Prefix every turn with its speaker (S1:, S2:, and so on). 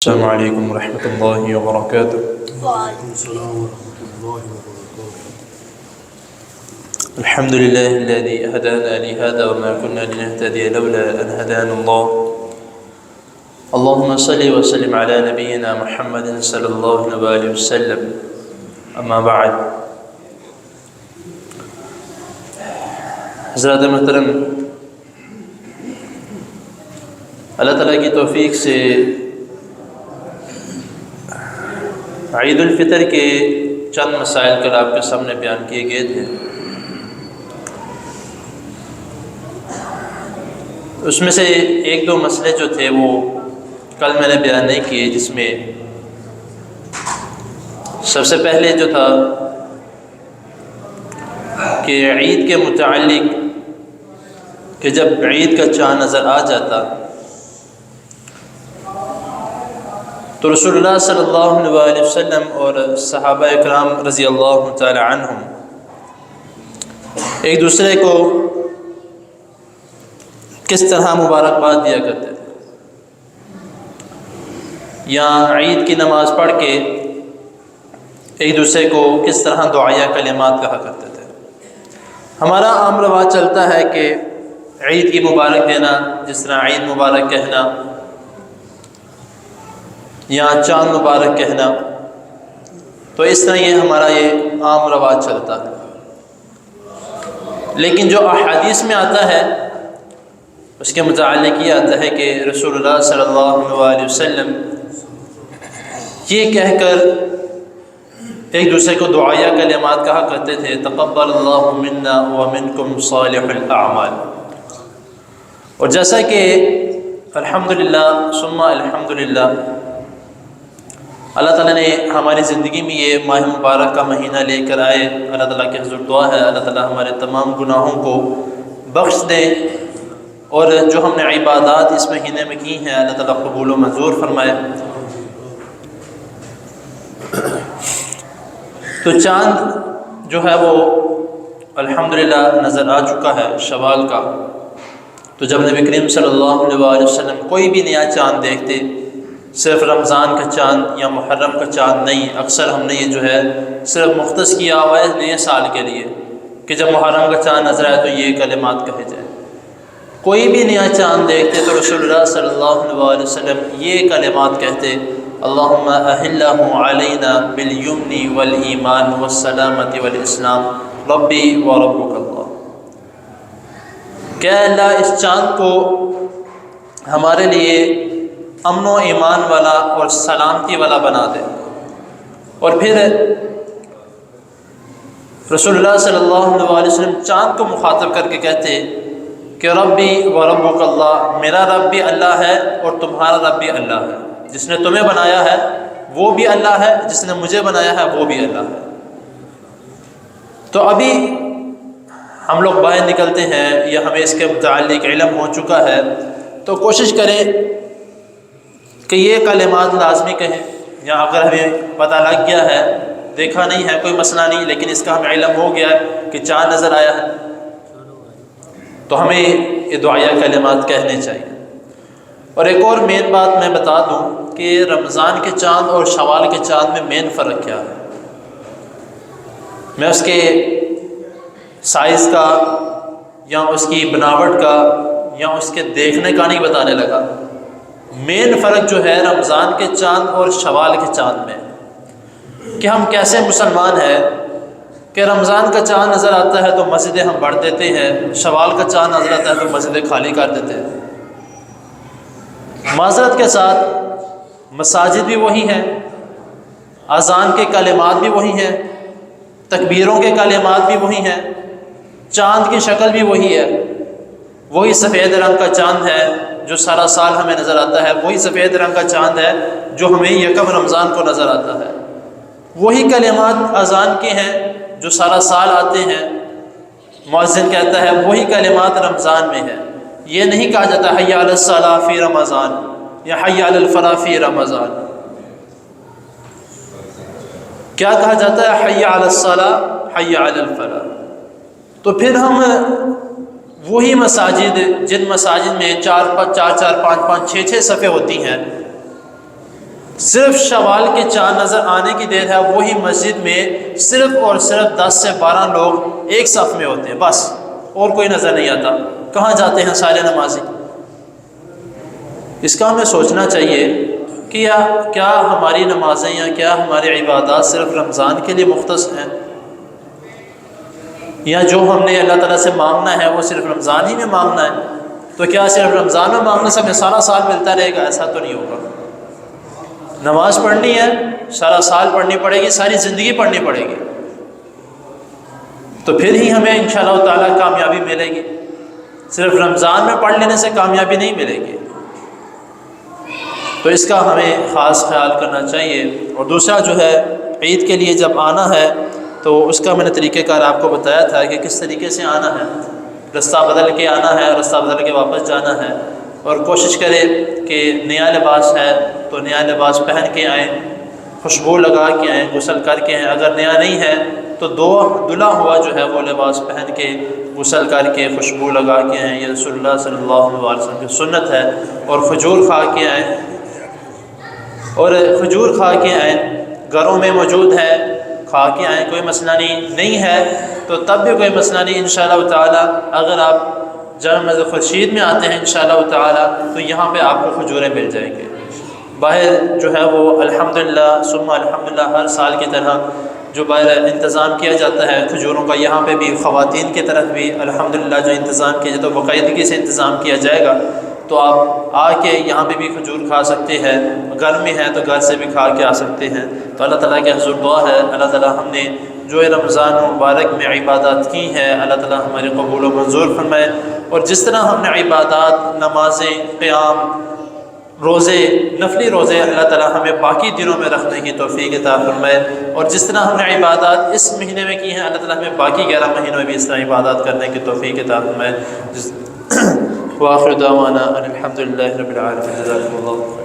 S1: السلام علیکم ورحمۃ اللہ وبرکاتہ۔
S2: وعلیکم السلام ورحمۃ اللہ وبرکاتہ۔
S1: الحمد للہ الذی ہدانا لہذا وما كنا لنهتدی لولا ان ہدانا اللہ۔ اللہم صل وسلم علی نبینا محمد صلی اللہ علیہ وسلم۔ اما بعد، حضرات محترم، اللہ تعالیٰ کی توفیق سے عید الفطر کے چند مسائل کل آپ کے سامنے بیان کیے گئے تھے۔ اس میں سے ایک دو مسئلے جو تھے وہ کل میں نے بیان نہیں کیے، جس میں سب سے پہلے جو تھا کہ عید کے متعلق کہ جب عید کا چاند نظر آ جاتا تو رسول اللہ صلی اللہ علیہ وسلم اور صحابہ اکرام رضی اللہ تعالی عنہم ایک دوسرے کو کس طرح مبارکباد دیا کرتے تھے، یا عید کی نماز پڑھ کے ایک دوسرے کو کس طرح دعائیہ کلمات کہا کرتے تھے۔ ہمارا عام رواج چلتا ہے کہ عید کی مبارک دینا، جس طرح عید مبارک کہنا یا چاند مبارک کہنا، تو اس طرح یہ ہمارا یہ عام رواج چلتا ہے۔ لیکن جو احادیث میں آتا ہے اس کے متعلق یہ آتا ہے کہ رسول اللہ صلی اللہ علیہ وسلم یہ کہہ کر ایک دوسرے کو دعائیہ کلمات کہا کرتے تھے، تقبل اللہ منا ومنکم صالح الاعمال۔ اور جیسا کہ الحمدللہ ثم الحمدللہ اللہ تعالیٰ نے ہماری زندگی میں یہ ماہ مبارک کا مہینہ لے کر آئے، اللہ تعالیٰ کے حضور دعا ہے اللہ تعالیٰ ہمارے تمام گناہوں کو بخش دے، اور جو ہم نے عبادات اس مہینے میں کی ہیں اللہ تعالیٰ قبول و منظور فرمائے۔ تو چاند جو ہے وہ الحمدللہ نظر آ چکا ہے شوال کا۔ تو جب نبی کریم صلی اللہ علیہ وسلم کوئی بھی نیا چاند دیکھتے، صرف رمضان کا چاند یا محرم کا چاند نہیں، اکثر ہم نے یہ جو ہے صرف مختص کیا ہوا ہے نئے سال کے لیے کہ جب محرم کا چاند نظر آئے تو یہ کلمات کہے جائیں۔ کوئی بھی نیا چاند دیکھتے تو رسول اللہ صلی اللہ علیہ وسلم یہ کلمات کہتے، اللہم احلہ علینا بالیمن والایمان والسلامت والاسلام ربی و ربک اللہ۔ کہ اللہ اس چاند کو ہمارے لیے امن و ایمان والا اور سلامتی والا بنا دے۔ اور پھر رسول اللہ صلی اللہ علیہ وسلم چاند کو مخاطب کر کے کہتے کہ ربی و ربک اللہ، میرا رب بھی اللہ ہے اور تمہارا رب بھی اللہ ہے، جس نے تمہیں بنایا ہے وہ بھی اللہ ہے، جس نے مجھے بنایا ہے وہ بھی اللہ ہے۔ تو ابھی ہم لوگ باہر نکلتے ہیں یا ہمیں اس کے متعلق علم ہو چکا ہے تو کوشش کریں کہ یہ کلمات لازمی کہیں، یا اگر ہمیں پتہ لگ گیا ہے، دیکھا نہیں ہے کوئی مسئلہ نہیں، لیکن اس کا ہمیں علم ہو گیا ہے کہ چاند نظر آیا ہے تو ہمیں یہ دعائیہ کلمات کہنے چاہیے۔ اور ایک اور مین بات میں بتا دوں کہ رمضان کے چاند اور شوال کے چاند میں مین فرق کیا ہے۔ میں اس کے سائز کا یا اس کی بناوٹ کا یا اس کے دیکھنے کا نہیں بتانے لگا۔ مین فرق جو ہے رمضان کے چاند اور شوال کے چاند میں کہ ہم کیسے مسلمان ہیں کہ رمضان کا چاند نظر آتا ہے تو مسجدیں ہم بڑھ دیتے ہیں، شوال کا چاند نظر آتا ہے تو مسجدیں خالی کر دیتے ہیں۔ معذرت کے ساتھ مساجد بھی وہی ہیں، اذان کے کلمات بھی وہی ہیں، تکبیروں کے کلمات بھی وہی ہیں، چاند کی شکل بھی وہی ہے، وہی سفید رنگ کا چاند ہے جو سارا سال ہمیں نظر آتا ہے، وہی سفید رنگ کا چاند ہے جو ہمیں یکم رمضان کو نظر آتا ہے، وہی کلمات اذان کے ہیں جو سارا سال آتے ہیں، مؤذن کہتا ہے وہی کلمات رمضان میں ہے۔ یہ نہیں کہا جاتا حی علی الصلاۃ فی رمضان یا حی علی الفلاح فی رمضان، کیا کہا جاتا ہے؟ حی علی الصلاۃ حی علی الفلاح۔ تو پھر ہم وہی مساجد جن مساجد میں 4 4 5 5 6 6 صفیں ہوتی ہیں، صرف شوال کے چاند نظر آنے کی دیر ہے، وہی مسجد میں صرف اور صرف 10 سے 12 لوگ ایک صف میں ہوتے ہیں، بس اور کوئی نظر نہیں آتا۔ کہاں جاتے ہیں سارے نمازی؟ اس کا ہمیں سوچنا چاہیے کہ کیا ہماری نمازیں یا کیا ہماری عبادات صرف رمضان کے لیے مختص ہیں، یا جو ہم نے اللہ تعالیٰ سے مانگنا ہے وہ صرف رمضان ہی میں مانگنا ہے؟ تو کیا صرف رمضان میں مانگنے سے ہمیں سارا سال ملتا رہے گا؟ ایسا تو نہیں ہوگا۔ نماز پڑھنی ہے، سارا سال پڑھنی پڑے گی، ساری زندگی پڑھنی پڑے گی، تو پھر ہی ہمیں انشاءاللہ تعالیٰ کامیابی ملے گی۔ صرف رمضان میں پڑھ لینے سے کامیابی نہیں ملے گی، تو اس کا ہمیں خاص خیال کرنا چاہیے۔ اور دوسرا جو ہے، عید کے لیے جب آنا ہے تو اس کا میں نے طریقہ کار آپ کو بتایا تھا کہ کس طریقے سے آنا ہے۔ رستہ بدل کے آنا ہے، رستہ بدل کے واپس جانا ہے، اور کوشش کرے کہ نیا لباس ہے تو نیا لباس پہن کے آئیں، خوشبو لگا کے آئیں، غسل کر کے آئیں۔ اگر نیا نہیں ہے تو دھلا ہوا جو ہے وہ لباس پہن کے غسل کر کے خوشبو لگا کے آئیں، یہ رسول اللہ صلی اللہ علیہ وسلم کی سنت ہے۔ اور کھجور کھا کے آئیں، اور کھجور کھا کے آئیں، گھروں میں موجود ہے کھا کے آئیں، کوئی مسئلہ نہیں ہے تو تب بھی کوئی مسئلہ نہیں انشاءاللہ تعالیٰ۔ اگر آپ جنم خورشید میں آتے ہیں انشاءاللہ تعالیٰ تو یہاں پہ آپ کو کھجوریں مل جائیں گے۔ باہر جو ہے وہ الحمدللہ ثم الحمدللہ ہر سال کی طرح جو باہر انتظام کیا جاتا ہے کھجوروں کا، یہاں پہ بھی خواتین کی طرف بھی الحمدللہ جو انتظام کیا جاتا ہے باقاعدگی سے انتظام کیا جائے گا، تو آپ آ کے یہاں پہ بھی کھجور کھا سکتے ہیں، گھر میں ہے تو گھر سے بھی کھا کے آ سکتے ہیں۔ تو اللہ تعالیٰ کے حضور دعا ہے اللہ تعالیٰ ہم نے جو رمضان مبارک میں عبادات کی ہیں اللہ تعالیٰ ہمارے قبول و منظور فرمائے، اور جس طرح ہم نے عبادات، نمازیں، قیام، روزے، نفلی روزے اللہ تعالیٰ ہمیں باقی دنوں میں رکھنے کی توفیق عطا فرمائے، اور جس طرح ہم نے عبادات اس مہینے میں کی ہیں اللہ تعالیٰ ہمیں باقی 11 مہینوں میں بھی اس طرح عبادات کرنے کی توفیق عطا فرمائے۔ وآخر دعوانا ان الحمد للہ رب العالمین۔ جزاکم اللہ خیر۔